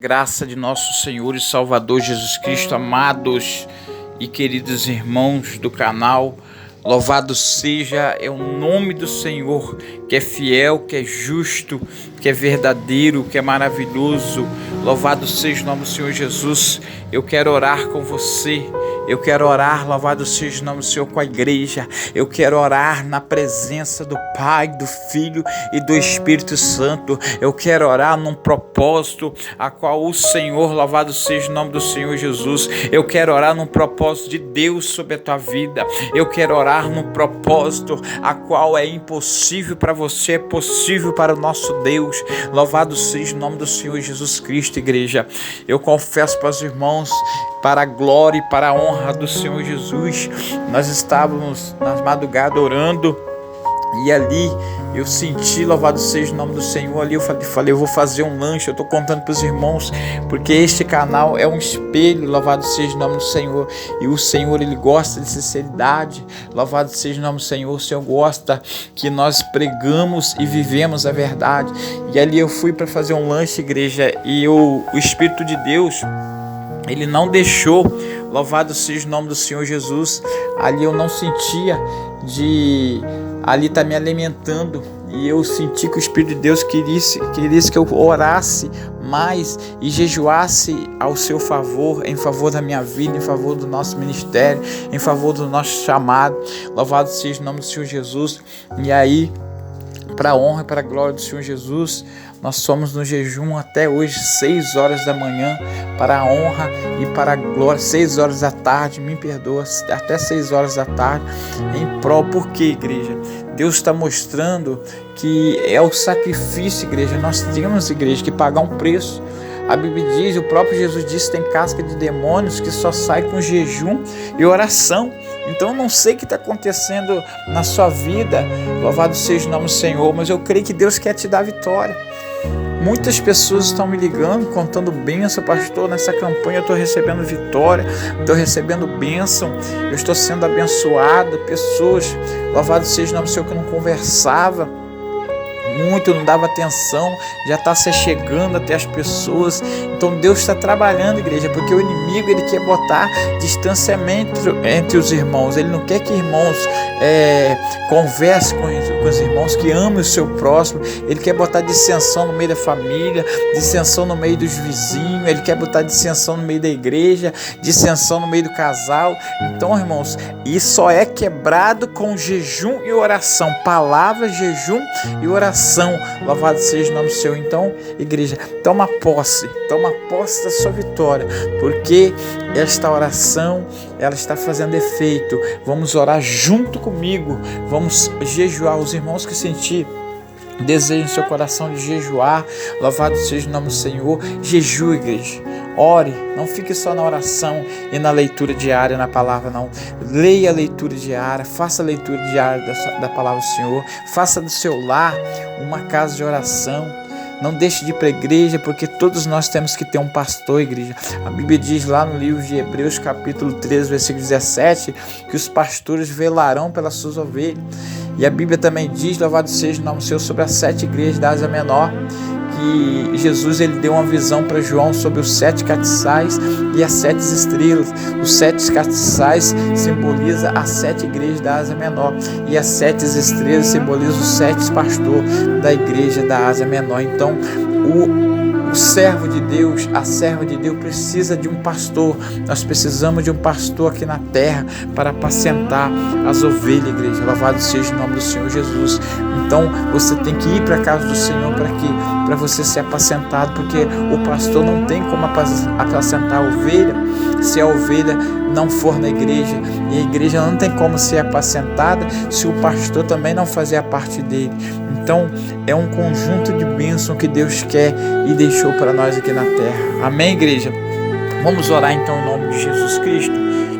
Graça de nosso Senhor e Salvador Jesus Cristo, amados e queridos irmãos do canal, louvado seja o nome do Senhor, que é fiel, que é justo, que é verdadeiro, que é maravilhoso. Louvado seja o nome do Senhor Jesus. Eu quero orar com você. Eu quero orar, louvado seja o nome do Senhor, com a igreja. Eu quero orar na presença do Pai, do Filho e do Espírito Santo. Eu quero orar num propósito a qual o Senhor, louvado seja o nome do Senhor Jesus. Eu quero orar num propósito de Deus sobre a tua vida. Eu quero orar num propósito a qual é impossível para você, é possível para o nosso Deus. Louvado seja o nome do Senhor Jesus Cristo, igreja. Eu confesso para os irmãos, para a glória e para a honra do Senhor Jesus, nós estávamos na madrugada orando e ali eu senti, louvado seja o nome do Senhor, ali eu falei, eu vou fazer um lanche, eu estou contando para os irmãos, porque este canal é um espelho, louvado seja o nome do Senhor, e o Senhor, Ele gosta de sinceridade, louvado seja o nome do Senhor, o Senhor gosta que nós pregamos e vivemos a verdade, e ali eu fui para fazer um lanche, igreja, e o Espírito de Deus, Ele não deixou, louvado seja o nome do Senhor Jesus, ali eu não sentia de ali estar me alimentando, e eu senti que o Espírito de Deus queria que eu orasse mais e jejuasse ao seu favor, em favor da minha vida, em favor do nosso ministério, em favor do nosso chamado. Louvado seja o nome do Senhor Jesus. E aí, para a honra e para a glória do Senhor Jesus, nós somos no jejum até hoje, 6 horas da manhã, para a honra e para a glória, 6 horas da tarde, me perdoa, até 6 horas da tarde, em prol, por quê, igreja? Deus está mostrando que é o sacrifício, igreja, nós temos, igreja, que pagar um preço. A Bíblia diz, o próprio Jesus disse, tem casca de demônios que só sai com jejum e oração. Então eu não sei o que está acontecendo na sua vida, louvado seja o nome do Senhor, mas eu creio que Deus quer te dar vitória. Muitas pessoas estão me ligando, contando bênção, pastor, nessa campanha eu estou recebendo vitória, estou recebendo bênção, eu estou sendo abençoado. Pessoas, louvado seja o nome do Senhor, que eu não conversava muito, não dava atenção, já está se chegando até as pessoas. Então Deus está trabalhando, igreja, porque o inimigo, ele quer botar distanciamento entre os irmãos, ele não quer que irmãos conversem com os irmãos, que amem o seu próximo, ele quer botar dissensão no meio da família, dissensão no meio dos vizinhos, ele quer botar dissensão no meio da igreja, dissensão no meio do casal. Então, irmãos, isso só é quebrado com jejum e oração, palavra, jejum e oração. Louvado seja o nome do Senhor. Então, igreja, toma posse da sua vitória, porque esta oração, ela está fazendo efeito. Vamos orar junto comigo, vamos jejuar. Os irmãos que sentir desejo no seu coração de jejuar, louvado seja o nome do Senhor, jejue, igreja. Ore, não fique só na oração e na leitura diária, na palavra, não. Leia a leitura diária, faça a leitura diária da palavra do Senhor, faça do seu lar uma casa de oração. Não deixe de ir para a igreja, porque todos nós temos que ter um pastor, igreja. A Bíblia diz lá no livro de Hebreus, capítulo 13, versículo 17, que os pastores velarão pelas suas ovelhas. E a Bíblia também diz, louvado seja o nome do Senhor, sobre as 7 igrejas da Ásia Menor, que Jesus, ele deu uma visão para João sobre os 7 castiçais e as 7 estrelas. Os 7 castiçais simboliza as 7 igrejas da Ásia Menor, e as 7 estrelas simbolizam os 7 pastores da igreja da Ásia Menor. Então, o servo de Deus, a serva de Deus precisa de um pastor. Nós precisamos de um pastor aqui na terra para apacentar as ovelhas, igreja. Louvado seja o nome do Senhor Jesus. Então você tem que ir para a casa do Senhor para você ser apacentado, porque o pastor não tem como apacentar a ovelha se a ovelha não for na igreja, e a igreja não tem como ser apacentada se o pastor também não fazer a parte dele. Então é um conjunto de bênção que Deus quer e deixou para nós aqui na terra. Amém, igreja? Vamos orar então em nome de Jesus Cristo.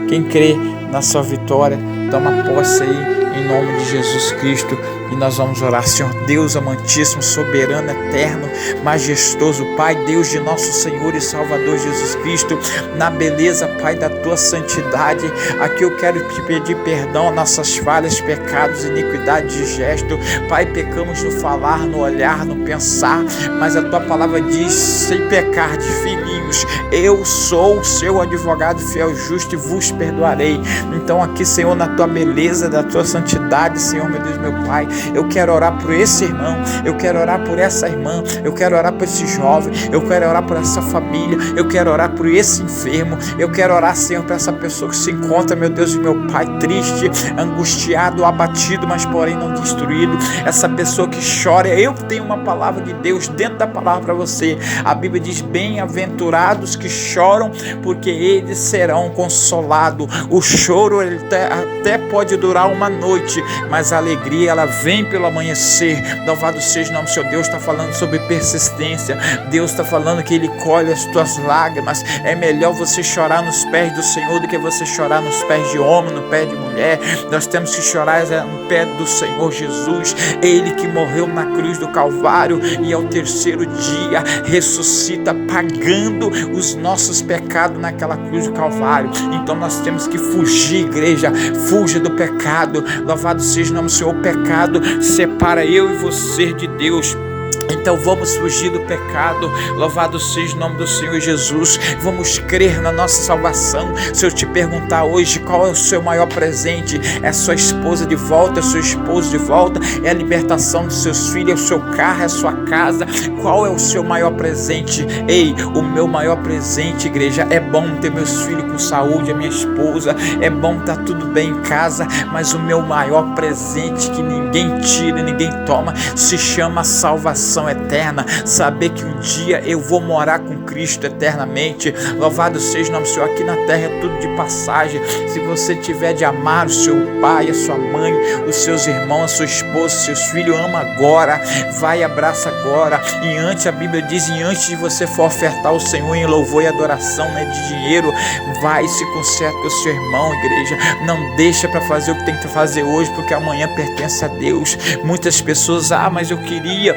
Quem crê na sua vitória, toma posse aí em nome de Jesus Cristo. E nós vamos orar, Senhor Deus amantíssimo, soberano, eterno, majestoso, Pai, Deus de nosso Senhor e Salvador Jesus Cristo, na beleza, Pai, da tua santidade. Aqui eu quero te pedir perdão a nossas falhas, pecados, iniquidade de gesto. Pai, pecamos no falar, no olhar, no pensar, mas a tua palavra diz: sem pecar, de filhinhos, eu sou o seu advogado fiel e justo e vos perdoarei. Então aqui, Senhor, na tua beleza, da tua santidade, Senhor, meu Deus, meu Pai, eu quero orar por esse irmão, eu quero orar por essa irmã, eu quero orar por esse jovem, eu quero orar por essa família, eu quero orar por esse enfermo, eu quero orar, Senhor, para essa pessoa que se encontra, meu Deus e meu Pai, triste, angustiado, abatido, mas porém não destruído, essa pessoa que chora. Eu tenho uma palavra de Deus dentro da palavra para você. A Bíblia diz: bem-aventurados que choram, porque eles serão consolados. O choro ele até pode durar uma noite, mas a alegria ela vem pelo amanhecer. Louvado seja o nome do Senhor. Deus está falando sobre persistência. Deus está falando que Ele colhe as tuas lágrimas. É melhor você chorar nos pés do Senhor do que você chorar nos pés de homem, no pé de mulher. Nós temos que chorar no pé do Senhor Jesus. Ele que morreu na cruz do Calvário e ao terceiro dia ressuscita, pagando os nossos pecados naquela cruz do Calvário. Então nós temos que fugir, igreja. Fuja do pecado. Louvado seja o nome do Senhor. O pecado separa eu e você de Deus. Então vamos fugir do pecado. Louvado seja o nome do Senhor Jesus. Vamos crer na nossa salvação. Se eu te perguntar hoje qual é o seu maior presente, é sua esposa de volta, é seu esposo de volta, é a libertação dos seus filhos, é o seu carro, é a sua casa. Qual é o seu maior presente? Ei, o meu maior presente, igreja, é bom ter meus filhos com saúde, a minha esposa, é bom estar tudo bem em casa, mas o meu maior presente que ninguém tira, ninguém toma, se chama salvação eterna. Saber que um dia eu vou morar com Cristo eternamente. Louvado seja o nome do Senhor. Aqui na terra é tudo de passagem. Se você tiver de amar o seu pai, a sua mãe, os seus irmãos, a sua esposa, seus filhos, ama agora, vai, abraça agora. E antes, a Bíblia diz, e antes de você for ofertar ao Senhor em louvor e adoração, né, de dinheiro, vai e se conserta com o seu irmão, igreja. Não deixa para fazer o que tem que fazer hoje, porque amanhã pertence a Deus. Muitas pessoas, mas eu queria,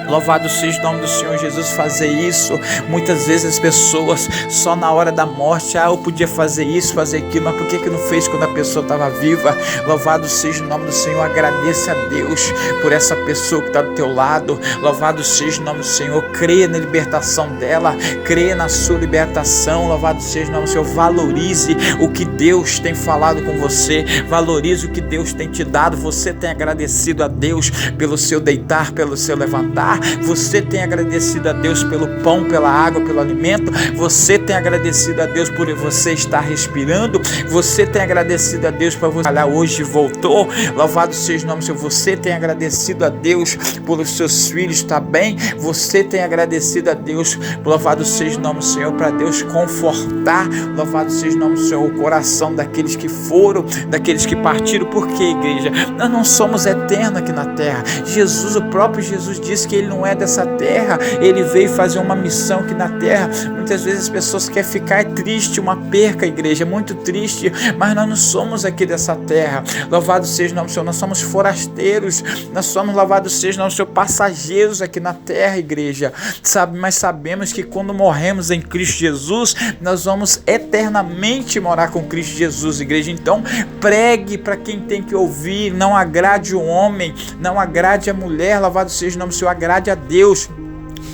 louvado seja o nome do Senhor Jesus, fazer isso. Muitas vezes as pessoas só na hora da morte, eu podia fazer isso, fazer aquilo, mas por que não fez quando a pessoa estava viva? Louvado seja o nome do Senhor. Agradeça a Deus por essa pessoa que está do teu lado. Louvado seja o nome do Senhor. Creia na libertação dela, creia na sua libertação. Louvado seja o nome do Senhor. Valorize o que Deus tem falado com você, valorize o que Deus tem te dado. Você tem agradecido a Deus pelo seu deitar, pelo seu levantar? Você tem agradecido a Deus pelo pão, pela água, pelo alimento? Você tem agradecido a Deus por você estar respirando? Você tem agradecido a Deus por você trabalhar hoje e voltou? Louvado seja o nome do Senhor. Você tem agradecido a Deus pelos seus filhos estar bem? Você tem agradecido a Deus? Louvado seja o nome do Senhor, para Deus confortar. Louvado seja o nome do Senhor, o coração daqueles que foram, daqueles que partiram. Por quê, igreja? Nós não somos eternos aqui na terra. Jesus, o próprio Jesus disse que Ele não é dessa terra. Ele veio fazer uma missão aqui na terra. Muitas vezes as pessoas querem ficar triste, uma perca, igreja, muito triste, mas nós não somos aqui dessa terra. Louvado seja o nome do Senhor. Nós somos forasteiros, nós somos, louvado seja o nome do Senhor, passageiros aqui na terra, igreja, sabe? Mas sabemos que quando morremos em Cristo Jesus, nós vamos eternamente morar com Cristo Jesus, igreja. Então pregue para quem tem que ouvir, não agrade o homem, não agrade a mulher. Louvado seja o nome do Senhor. Agrade a Deus.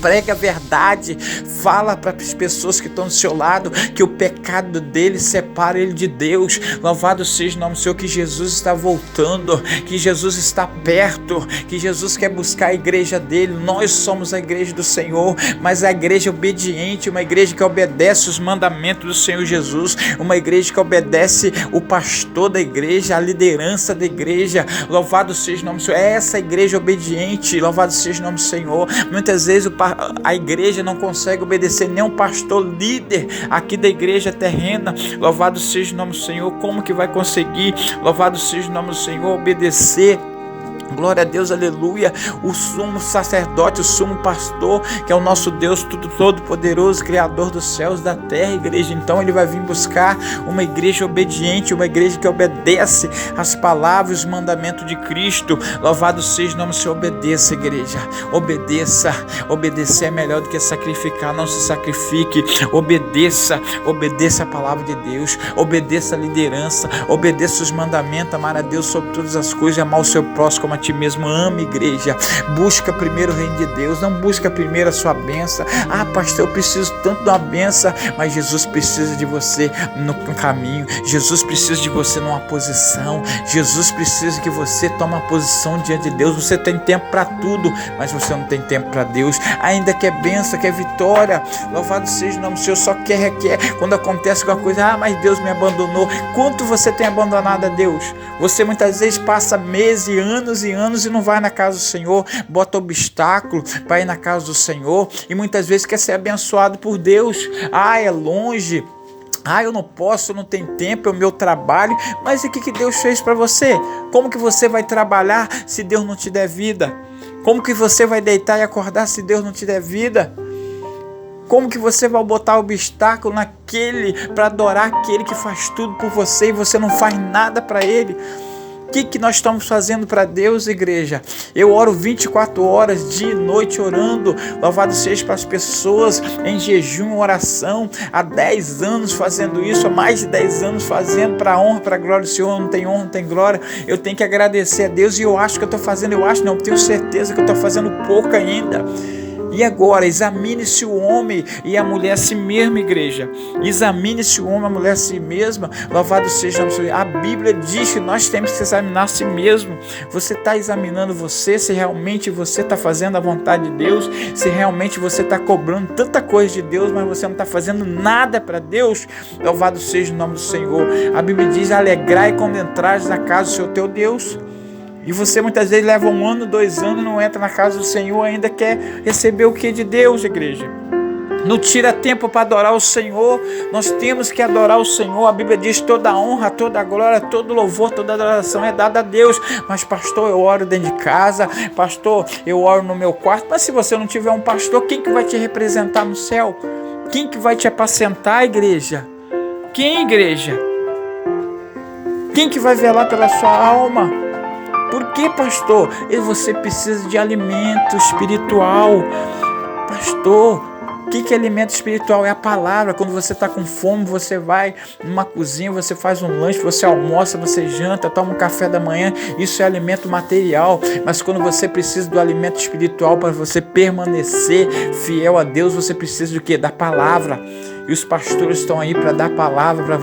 Pregue a verdade, fala para as pessoas que estão do seu lado que o pecado dele separa ele de Deus. Louvado seja o nome do Senhor, que Jesus está voltando, que Jesus está perto, que Jesus quer buscar a igreja dele. Nós somos a igreja do Senhor, mas a igreja obediente, uma igreja que obedece os mandamentos do Senhor Jesus, uma igreja que obedece o pastor da igreja, a liderança da igreja. Louvado seja o nome do Senhor. É essa igreja obediente, louvado seja o nome do Senhor. Muitas vezes a igreja não consegue obedecer nem um pastor líder aqui da igreja terrena. Louvado seja o nome do Senhor. Como que vai conseguir, louvado seja o nome do Senhor, obedecer Glória a Deus, aleluia. O sumo sacerdote, o sumo pastor, que é o nosso Deus todo-poderoso, Criador dos céus e da terra, igreja. Então ele vai vir buscar uma igreja obediente, uma igreja que obedece as palavras, os mandamentos de Cristo. Louvado seja o nome do Senhor. Obedeça, igreja. Obedeça. Obedecer é melhor do que sacrificar. Não se sacrifique. Obedeça. Obedeça a palavra de Deus. Obedeça a liderança. Obedeça os mandamentos. Amar a Deus sobre todas as coisas e amar o seu próximo como a ti mesmo. Ame, igreja. Busca primeiro o reino de Deus. Não busca primeiro a sua bênção. Ah, pastor, eu preciso tanto de uma bênção. Mas Jesus precisa de você no caminho. Jesus precisa de você numa posição. Jesus precisa que você tome uma posição diante de Deus. Você tem tempo para tudo, mas você não tem tempo para Deus. Ainda quer bênção, quer vitória. Louvado seja o nome do Senhor. Só quer quando acontece alguma coisa. Ah, mas Deus me abandonou. Quanto você tem abandonado a Deus? Você muitas vezes passa meses e anos e não vai na casa do Senhor, bota obstáculo para ir na casa do Senhor e muitas vezes quer ser abençoado por Deus. Ah, é longe. Ah, eu não posso, não tenho tempo, é o meu trabalho. Mas e o que Deus fez para você? Como que você vai trabalhar se Deus não te der vida? Como que você vai deitar e acordar se Deus não te der vida? Como que você vai botar obstáculo naquele para adorar aquele que faz tudo por você e você não faz nada para ele? O que nós estamos fazendo para Deus, igreja? Eu oro 24 horas, dia e noite orando. Louvado seja para as pessoas em jejum, oração. Há 10 anos fazendo isso, há mais de 10 anos fazendo para a honra, para a glória do Senhor. Não tem honra, não tem glória. Eu tenho que agradecer a Deus e eu acho que eu estou fazendo, eu tenho certeza que eu estou fazendo pouco ainda. E agora, examine-se o homem e a mulher a si mesma, igreja. Examine-se o homem e a mulher a si mesma. Louvado seja o Senhor. A Bíblia diz que nós temos que examinar a si mesmo. Você está examinando você, se realmente você está fazendo a vontade de Deus, se realmente você está cobrando tanta coisa de Deus, mas você não está fazendo nada para Deus. Louvado seja o nome do Senhor. A Bíblia diz: alegrai quando entrares na casa do Senhor teu Deus. E você muitas vezes leva 1 ano, 2 anos e não entra na casa do Senhor, ainda quer receber o que de Deus, igreja? Não tira tempo para adorar o Senhor. Nós temos que adorar o Senhor. A Bíblia diz: toda honra, toda glória, todo louvor, toda adoração é dada a Deus. Mas pastor, eu oro dentro de casa. Pastor, eu oro no meu quarto. Mas se você não tiver um pastor, quem que vai te representar no céu? Quem que vai te apacentar, igreja? Quem, igreja? Quem que vai velar pela sua alma? Por que, pastor? Você precisa de alimento espiritual. Pastor, o que é alimento espiritual? É a palavra. Quando você está com fome, você vai numa cozinha, você faz um lanche, você almoça, você janta, toma um café da manhã. Isso é alimento material. Mas quando você precisa do alimento espiritual para você permanecer fiel a Deus, você precisa do quê? Da palavra. E os pastores estão aí para dar palavra para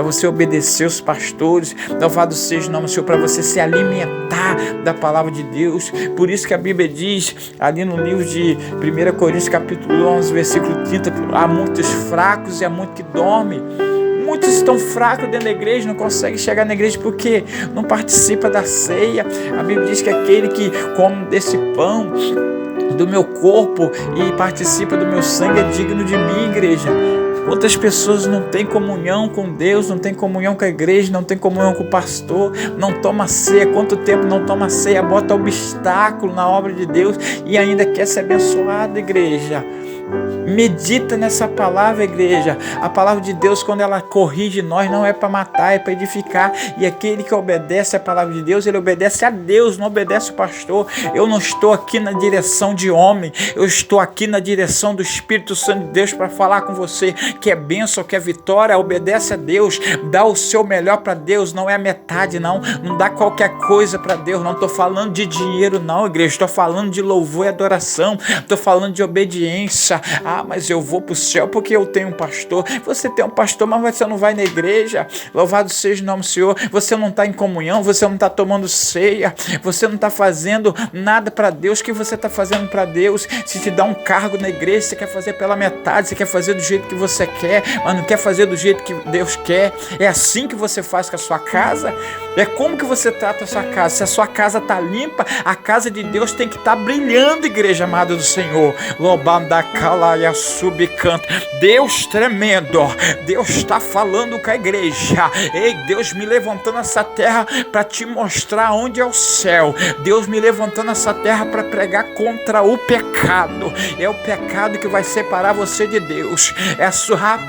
você obedecer os pastores. Louvado seja o nome do Senhor, para você se alimentar da palavra de Deus. Por isso que a Bíblia diz, ali no livro de 1 Coríntios capítulo 11, versículo 30, há muitos fracos e há muitos que dormem. Muitos estão fracos dentro da igreja, não conseguem chegar na igreja porque não participa da ceia. A Bíblia diz que aquele que come desse pão do meu corpo e participa do meu sangue é digno de mim, igreja. Quantas pessoas não têm comunhão com Deus, não têm comunhão com a igreja, não têm comunhão com o pastor, não toma ceia. Quanto tempo não toma ceia, bota obstáculo na obra de Deus e ainda quer ser abençoado, igreja. Medita nessa palavra, igreja. A palavra de Deus, quando ela corrige nós, não é para matar, é para edificar. E aquele que obedece a palavra de Deus, ele obedece a Deus, não obedece o pastor. Eu não estou aqui na direção de homem, eu estou aqui na direção do Espírito Santo de Deus para falar com você. Que é bênção, que é vitória, obedece a Deus, dá o seu melhor para Deus, não é a metade, não dá qualquer coisa para Deus. Não estou falando de dinheiro, não, igreja, estou falando de louvor e adoração, estou falando de obediência. Ah, mas eu vou para o céu porque eu tenho um pastor. Você tem um pastor, mas você não vai na igreja. Louvado seja o nome do Senhor. Você não está em comunhão, você não está tomando ceia, você não está fazendo nada para Deus. O que você está fazendo para Deus? Se te dá um cargo na igreja, você quer fazer pela metade, você quer fazer do jeito que você quer, mas não quer fazer do jeito que Deus quer. É assim que você faz com a sua casa? É como que você trata a sua casa? Se a sua casa está limpa, a casa de Deus tem que estar brilhando, igreja amada do Senhor. Lobandaka Calaia subcanta. Deus tremendo, Deus está falando com a igreja. Ei, Deus me levantando nessa terra para te mostrar onde é o céu. Deus me levantando nessa terra para pregar contra o pecado. É o pecado que vai separar você de Deus. É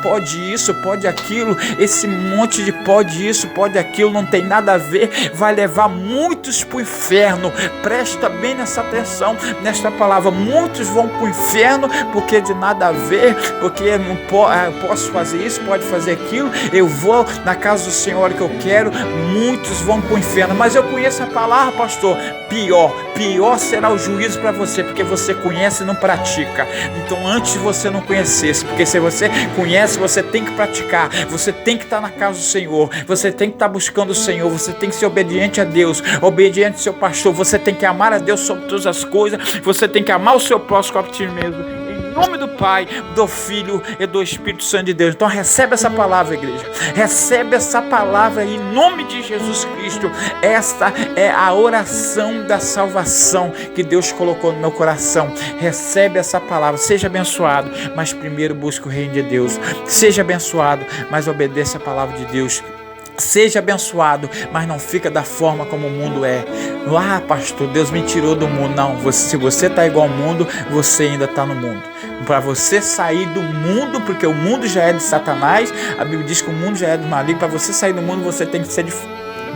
pode isso, pode aquilo, esse monte de pode isso, pode aquilo, não tem nada a ver, vai levar muitos para o inferno. Presta bem nessa atenção, nesta palavra. Muitos vão para o inferno porque de nada a ver, porque eu não posso fazer isso, pode fazer aquilo, eu vou na casa do Senhor que eu quero. Muitos vão para o inferno, mas eu conheço a palavra, pastor. Pior será o juízo para você, porque você conhece e não pratica. Então antes você não conhecesse, porque se você conhece, você tem que praticar, você tem que estar na casa do Senhor, você tem que estar buscando o Senhor, você tem que ser obediente a Deus, obediente ao seu pastor, você tem que amar a Deus sobre todas as coisas, você tem que amar o seu próximo como a ti mesmo. Em nome do Pai, do Filho e do Espírito Santo de Deus. Então recebe essa palavra, igreja. Recebe essa palavra em nome de Jesus Cristo. Esta é a oração da salvação que Deus colocou no meu coração. Recebe essa palavra. Seja abençoado, mas primeiro busque o reino de Deus. Seja abençoado, mas obedeça a palavra de Deus. Seja abençoado, mas não fica da forma como o mundo é. Pastor, Deus me tirou do mundo. Não, se você está igual ao mundo, você ainda está no mundo. Para você sair do mundo, porque o mundo já é de Satanás, a Bíblia diz que o mundo já é do maligno. Para você sair do mundo, você tem que ser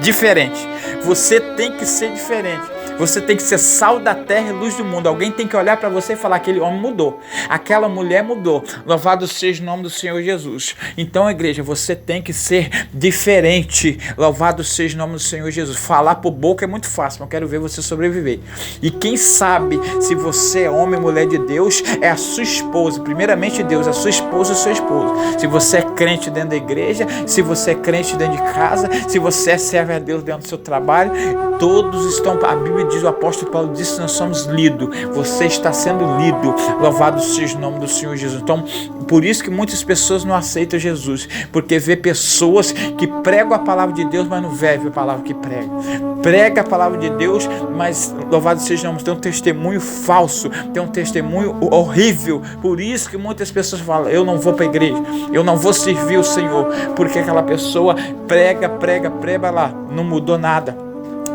diferente. Você tem que ser diferente. Você tem que ser sal da terra e luz do mundo. Alguém tem que olhar para você e falar: aquele homem mudou, aquela mulher mudou. Louvado seja o nome do Senhor Jesus. Então, igreja, você tem que ser diferente. Louvado seja o nome do Senhor Jesus. Falar por boca é muito fácil, mas eu quero ver você sobreviver. E quem sabe se você é homem ou mulher de Deus, é a sua esposa. Primeiramente Deus, a sua esposa e o seu esposo. Se você é crente dentro da igreja, se você é crente dentro de casa, se você serve a Deus dentro do seu trabalho, todos estão. A Bíblia diz, o apóstolo Paulo disse que nós somos lidos. Você está sendo lido. Louvado seja o nome do Senhor Jesus. Então, por isso que muitas pessoas não aceitam Jesus, porque vê pessoas que pregam a palavra de Deus, mas não vivem a palavra que prega. Prega a palavra de Deus, mas louvado seja o nome, tem um testemunho falso, tem um testemunho horrível. Por isso que muitas pessoas falam: eu não vou para a igreja, eu não vou servir o Senhor, porque aquela pessoa prega lá, não mudou nada.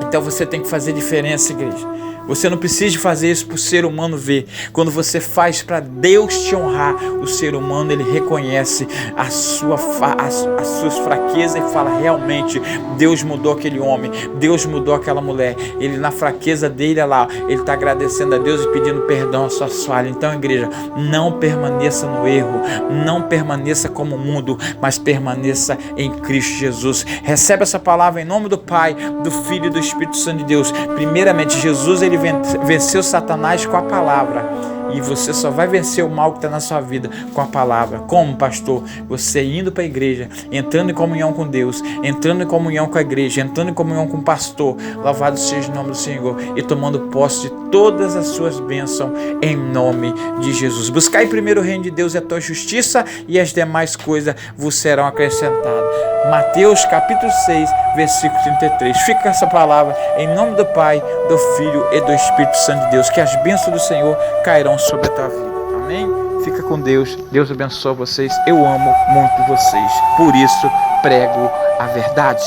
Então você tem que fazer diferença, igreja. Você não precisa fazer isso para o ser humano ver. Quando você faz para Deus te honrar, o ser humano, ele reconhece as suas fraquezas e fala: realmente, Deus mudou aquele homem, Deus mudou aquela mulher. Ele, na fraqueza dele, ele está agradecendo a Deus e pedindo perdão às suas falhas. Então, igreja, não permaneça no erro, não permaneça como o mundo, mas permaneça em Cristo Jesus. Recebe essa palavra em nome do Pai, do Filho e do Espírito Santo de Deus. Primeiramente, Jesus, ele venceu Satanás com a palavra, e você só vai vencer o mal que está na sua vida com a palavra. Como, pastor? Você indo para a igreja, entrando em comunhão com Deus, entrando em comunhão com a igreja, entrando em comunhão com o pastor, louvado seja o nome do Senhor, e tomando posse de todas as suas bênçãos em nome de Jesus. Buscai primeiro o reino de Deus e a tua justiça, e as demais coisas vos serão acrescentadas. Mateus capítulo 6, versículo 33. Fica com essa palavra em nome do Pai, do Filho e do Espírito Santo de Deus. Que as bênçãos do Senhor cairão sobre a tua vida. Amém? Fica com Deus. Deus abençoe vocês. Eu amo muito vocês. Por isso, prego a verdade.